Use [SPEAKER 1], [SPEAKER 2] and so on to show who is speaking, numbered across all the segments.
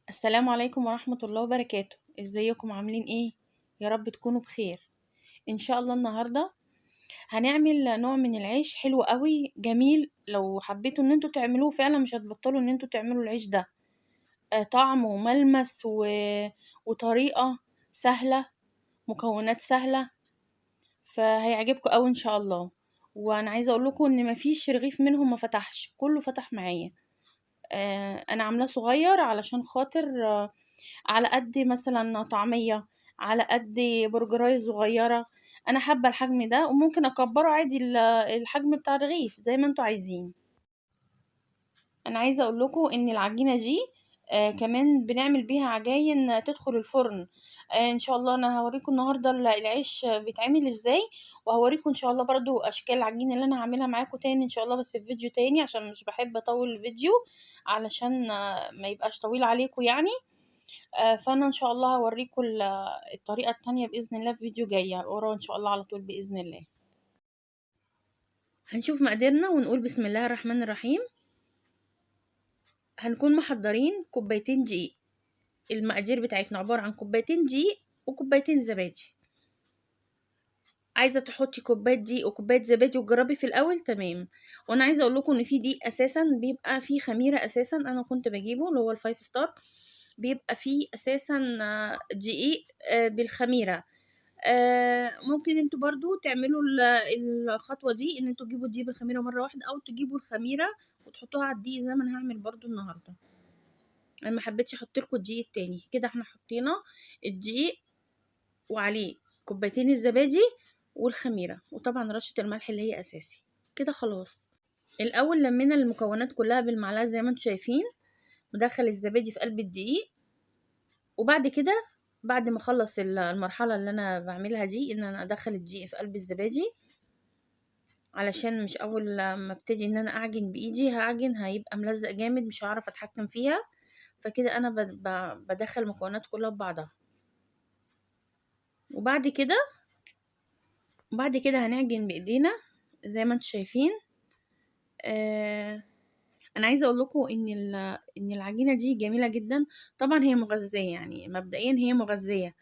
[SPEAKER 1] السلام عليكم ورحمة الله وبركاته. ازيكم عاملين ايه؟ يا رب تكونوا بخير. ان شاء الله النهاردة هنعمل نوع من العيش حلو قوي جميل. لو حبيتوا ان انتوا تعملوه فعلا مش هتبطلوا ان انتوا تعملوا العيش ده. طعم وملمس وطريقة سهلة، مكونات سهلة، فهيعجبكم قوي ان شاء الله. وانا عايزة اقول لكم ان مفيش رغيف منهم ما فتحش، كله فتح معايا. انا عاملاه صغير علشان خاطر على قد مثلا طعمية، على قد برجراية صغيرة. انا حابة الحجم ده وممكن اكبره عادي الحجم بتاع الرغيف زي ما انتوا عايزين. انا عايزة اقول لكم ان العجينة دي كمان بنعمل بيها عجاين تدخل الفرن. ان شاء الله انا هوريكم النهارده العيش بيتعمل ازاي، وهوريكم ان شاء الله برضو اشكال العجينه اللي انا هعملها معاكم تاني ان شاء الله، بس في فيديو تاني عشان مش بحب اطول الفيديو، علشان ما يبقاش طويل عليكم يعني. فانا ان شاء الله هوريكم الطريقه التانية باذن الله في فيديو جاي ورا ان شاء الله على طول باذن الله. هنشوف مقاديرنا ونقول بسم الله الرحمن الرحيم. هنكون محضرين كوبايتين دقيق. المقادير بتاعتنا عباره عن كوبايتين دقيق وكوبايتين زبادي. عايزه تحطي كوبايه دقيق وكوبايه زبادي وتجربي في الاول تمام. وانا عايزه اقول لكم ان في دقيق اساسا بيبقى فيه خميره، اساسا انا كنت بجيبه اللي هو الفايف ستار، بيبقى فيه اساسا دقيق بالخميره. ممكن انتوا برضو تعملوا الخطوة دي، ان انتوا تجيبوا الدقيق بالخميرة مرة واحدة او تجيبوا الخميرة وتحطوها على الدقيق زي ما انا هعمل برضو النهاردة. انا ما حبيتش احط لكم الدقيق التاني كده. احنا حطينا الدقيق وعليه كوبايتين الزبادي والخميرة وطبعا رشة الملح اللي هي اساسي. كده خلاص. الاول لمينا المكونات كلها بالمعلقة زي ما انتوا شايفين، ودخل الزبادي في قلب الدقيق. وبعد كده بعد ما اخلص المرحلة اللي انا بعملها دي ان انا ادخل الدقيق في قلب الزبادي، علشان مش اول ما ابتدي ان انا اعجن بايدي هعجن هيبقى ملزق جامد مش هعرف اتحكم فيها. فكده انا بدخل المكونات كلها ببعضها. وبعد كده هنعجن بايدينا زي ما انتم شايفين. انا عايزه اقول لكم ان العجينه دي جميله جدا. طبعا هي مغذيه، يعني مبدئيا هي مغذيه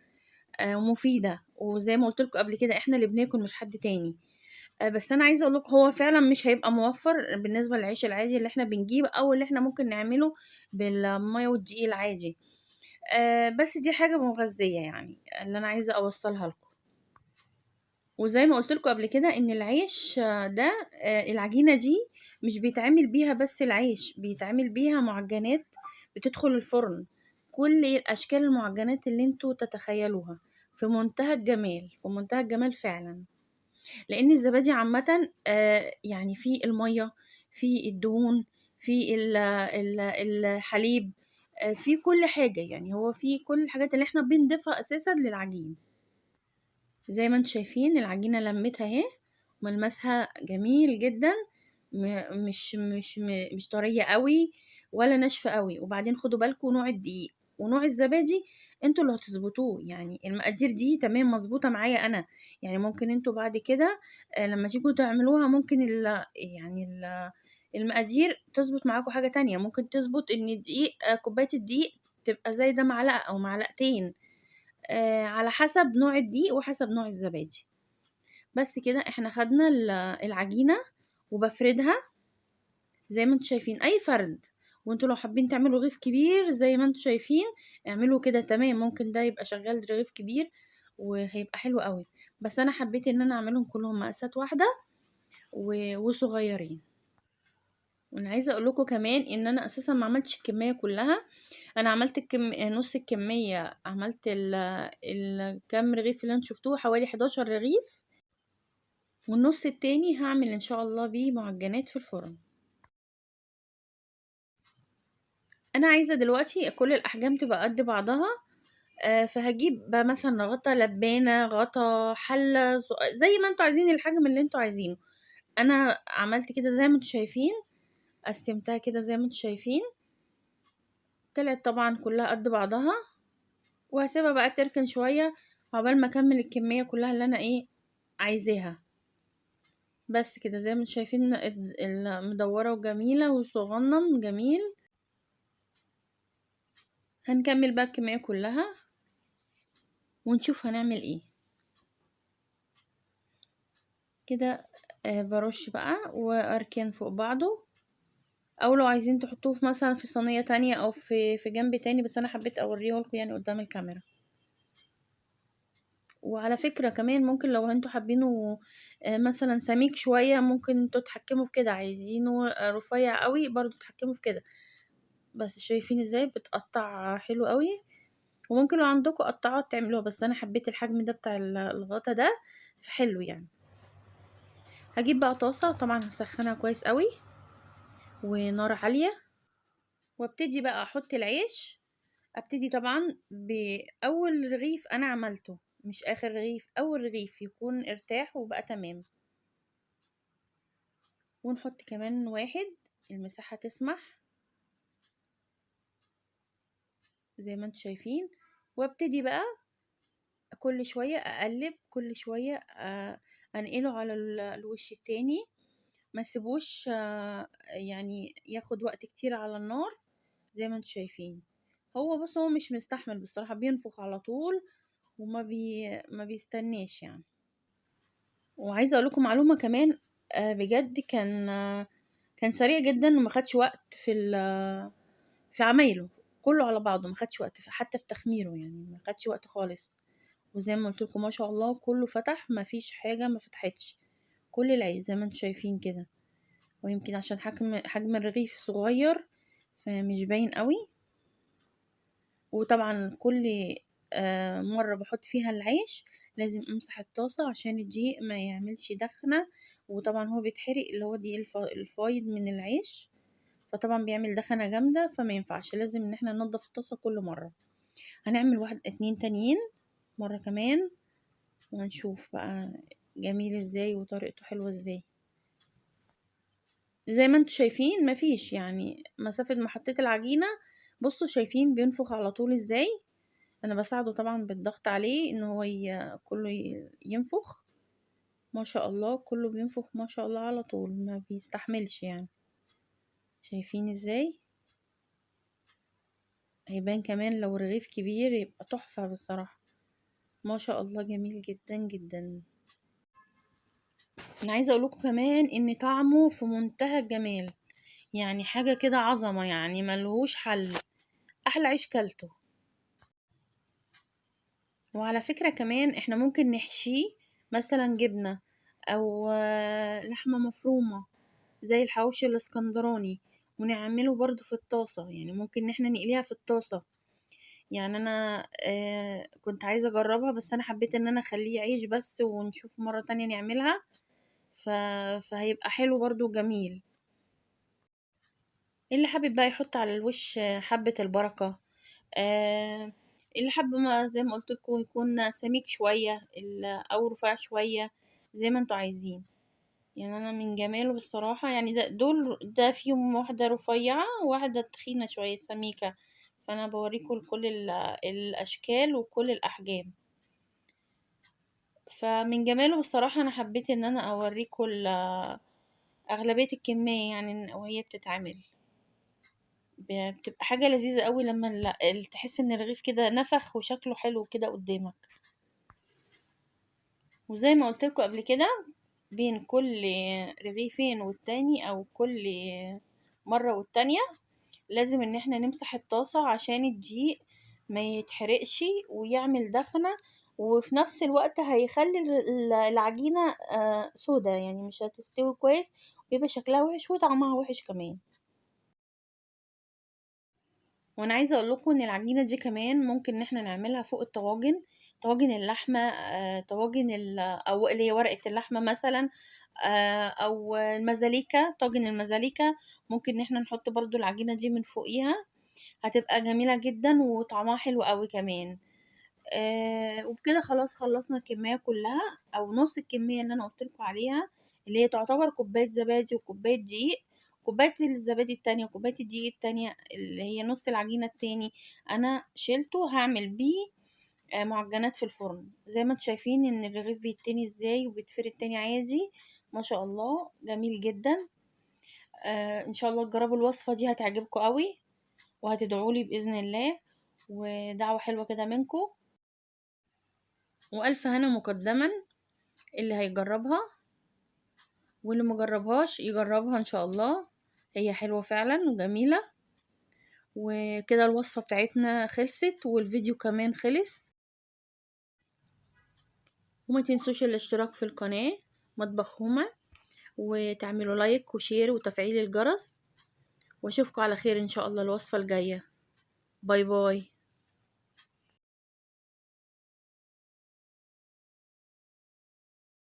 [SPEAKER 1] ومفيده، وزي ما قلت لكم قبل كده احنا اللي بناكل مش حد تاني. بس انا عايزه اقول لكم هو فعلا مش هيبقى موفر بالنسبه للعيش العادي اللي احنا بنجيبه او اللي احنا ممكن نعمله بالميه والدقيق العادي. بس دي حاجه مغذيه يعني اللي انا عايزه اوصلها لكم. وزي ما قلت لكم قبل كده ان العيش ده العجينه دي مش بيتعمل بيها بس العيش، بيتعمل بيها معجنات بتدخل الفرن. كل الاشكال المعجنات اللي انتوا تتخيلوها في منتهى الجمال، في منتهى الجمال فعلا. لان الزبادي عامه يعني في الميه، في الدهون، في الحليب، في كل حاجه، يعني هو في كل الحاجات اللي احنا بنضيفها اساسا للعجين. زي ما انتم شايفين العجينه لمتها اهي، ملمسها جميل جدا. مش طريه قوي ولا ناشفه قوي. وبعدين خدوا بالكم نوع الدقيق ونوع الزبادي انتوا اللي هتظبطوه، يعني المقادير دي تمام مظبوطه معايا انا. يعني ممكن انتوا بعد كده لما تيجوا تعملوها ممكن المقادير تظبط معاكم حاجه تانية. ممكن تظبط ان الدقيق كوبايه الدقيق تبقى زايده معلقه او معلقتين، على حسب نوع الدقيق وحسب نوع الزبادي. بس كده احنا خدنا العجينة وبفردها زي ما انتوا شايفين اي فرد. وانتوا لو حابين تعملوا رغيف كبير زي ما انتوا شايفين اعملوا كده تمام، ممكن ده يبقى شغال رغيف كبير وهيبقى حلو قوي. بس انا حبيت ان انا اعملهم كلهم مقاسات واحدة وصغيرين. وانا عايزه اقول لكم كمان ان انا اساسا ما عملتش الكميه كلها. انا عملت نص الكميه، عملت الكام رغيف اللي انتوا شفتوه حوالي 11 رغيف، والنص التاني هعمل ان شاء الله بيه معجنات في الفرن. انا عايزه دلوقتي كل الاحجام تبقى قد بعضها. فهجيب بقى مثلا غطا لبانه، غطا حله، زي ما انتوا عايزين الحجم اللي انتوا عايزينه. انا عملت كده زي ما انتوا شايفين، قسمتها كده زي ما انتوا شايفين. طلعت طبعا كلها قد بعضها، وهسيبها بقى تركن شويه عقبال ما اكمل الكميه كلها اللي انا عايزاها. بس كده زي ما انتوا شايفين المدوره وجميله وصغنن جميل. هنكمل بقى الكمية كلها ونشوف هنعمل ايه كده. برش بقى واركن فوق بعضه، او لو عايزين تحطوه في مثلا في صينية تانية او في جنب تاني، بس انا حبيت اوريه لكم يعني قدام الكاميرا. وعلى فكرة كمان ممكن لو انتوا حابينه مثلا سميك شوية، ممكن انتوا تحكموا في كده. عايزينه رفيع قوي برضو تحكموا في كده. بس شايفين ازاي بتقطع حلو قوي. وممكن لو عندكم قطعات تعملوها، بس انا حبيت الحجم ده بتاع الغطا ده، فحلو يعني. هجيب بقى طاسة، طبعا هسخنها كويس قوي ونار عالية، وابتدي بقى احط العيش. ابتدي طبعا باول رغيف انا عملته، مش اخر رغيف، اول رغيف يكون ارتاح وبقى تمام. ونحط كمان واحد، المساحة تسمح زي ما انتم شايفين. وابتدي بقى كل شوية اقلب، كل شوية انقله على الوش التاني. ما سيبوش يعني ياخد وقت كتير على النار. زي ما انتم شايفين، هو مش مستحمل بصراحة، بينفخ على طول وما ما بيستناش يعني. وعايزة اقول لكم معلومة كمان، بجد كان سريع جدا وما خدش وقت في عمايله. كله على بعضه ما خدش وقت حتى في تخميره، يعني ما خدش وقت خالص. وزي ما قلت لكم ما شاء الله كله فتح، ما فيش حاجة ما فتحتش. كل العيش زي ما انتم شايفين كده. ويمكن عشان حجم الرغيف صغير فمش باين قوي. وطبعا كل مرة بحط فيها العيش لازم امسح الطاسة عشان الدقيق ما يعملش دخنة. وطبعا هو بيتحرق، اللي هو دي الفايض من العيش، فطبعا بيعمل دخنة جامدة، فما ينفعش. لازم ان احنا ننضف الطاسة كل مرة. هنعمل واحد اتنين تانيين مرة كمان، ونشوف بقى جميل ازاي وطريقته حلوة ازاي. زي ما انتوا شايفين مفيش يعني مسافة ما حطيت العجينة. بصوا شايفين بينفخ على طول ازاي. انا بساعده طبعا بالضغط عليه ان هو كله ينفخ. ما شاء الله كله بينفخ ما شاء الله على طول، ما بيستحملش يعني. شايفين ازاي هيبان كمان لو رغيف كبير يبقى تحفة بصراحة. ما شاء الله جميل جدا جدا. انا عايزه اقول لكم كمان ان طعمه في منتهى الجمال، يعني حاجه كده عظمه، يعني ملهوش حل. احلى عيش كلته. وعلى فكره كمان احنا ممكن نحشيه مثلا جبنه او لحمه مفرومه زي الحواوشي الاسكندراني، ونعمله برضو في الطاسه. يعني ممكن ان احنا نقليها في الطاسه. يعني انا كنت عايزه اجربها، بس انا حبيت ان انا اخليه عيش بس، ونشوف مره تانية نعملها. ف... فهيبقى حلو برضو جميل. اللي حابب بقى يحط على الوش حبة البركة. آه اللي حابب ما زي ما قلت لكم يكون سميك شوية او رفيع شوية، زي ما انتوا عايزين. يعني انا من جماله بصراحة، يعني ده فيهم واحدة رفيعة وواحدة تخينة شوية سميكة. فانا بوريكم كل الاشكال وكل الاحجام. فمن جماله بصراحة انا حبيت ان انا اوريكم اغلبية الكمية يعني وهي بتتعمل. بتبقى حاجة لذيذة قوي لما تحس ان الرغيف كده نفخ وشكله حلو كده قدامك. وزي ما قلت لكم قبل كده، بين كل رغيفين والتاني او كل مرة والتانية لازم ان احنا نمسح الطاسة عشان الدقيق ما يتحرقش ويعمل دخنة. وفي نفس الوقت هيخلي العجينة سودا، يعني مش هتستوي كويس ويبقى شكلها وحش وطعمها وحش كمان. وانا عايزه اقول لكم ان العجينه دي كمان ممكن ان احنا نعملها فوق الطواجن. طواجن اللحمه، طواجن او اللي هي ورقه اللحمه مثلا، او المزاليكا، طاجن المزاليكا. ممكن ان احنا نحط برضو العجينه دي من فوقيها، هتبقى جميله جدا وطعمها حلو قوي كمان. وبكده خلاص خلصنا الكميه كلها او نص الكميه اللي انا قلت لكم عليها، اللي هي تعتبر كوبايه زبادي وكوبايه دقيق. كوباية الزبادي التانية وكوباية الدقيق التانية اللي هي نص العجينة التاني أنا شيلته هعمل بيه معجنات في الفرن. زي ما انتم شايفين ان الرغيف بيتني ازاي وبيتفرد تاني عادي. ما شاء الله جميل جدا. ان شاء الله تجربوا الوصفة دي هتعجبكم قوي وهتدعولي بإذن الله. ودعوة حلوة كده منكم، وألف هنا مقدما اللي هيجربها، واللي مجربهاش يجربها ان شاء الله، هي حلوة فعلا وجميلة. وكده الوصفة بتاعتنا خلصت والفيديو كمان خلص. وما تنسوش الاشتراك في القناة مطبخ هما، وتعملوا لايك وشير وتفعيل الجرس، واشوفكم على خير ان شاء الله الوصفة الجاية. باي باي.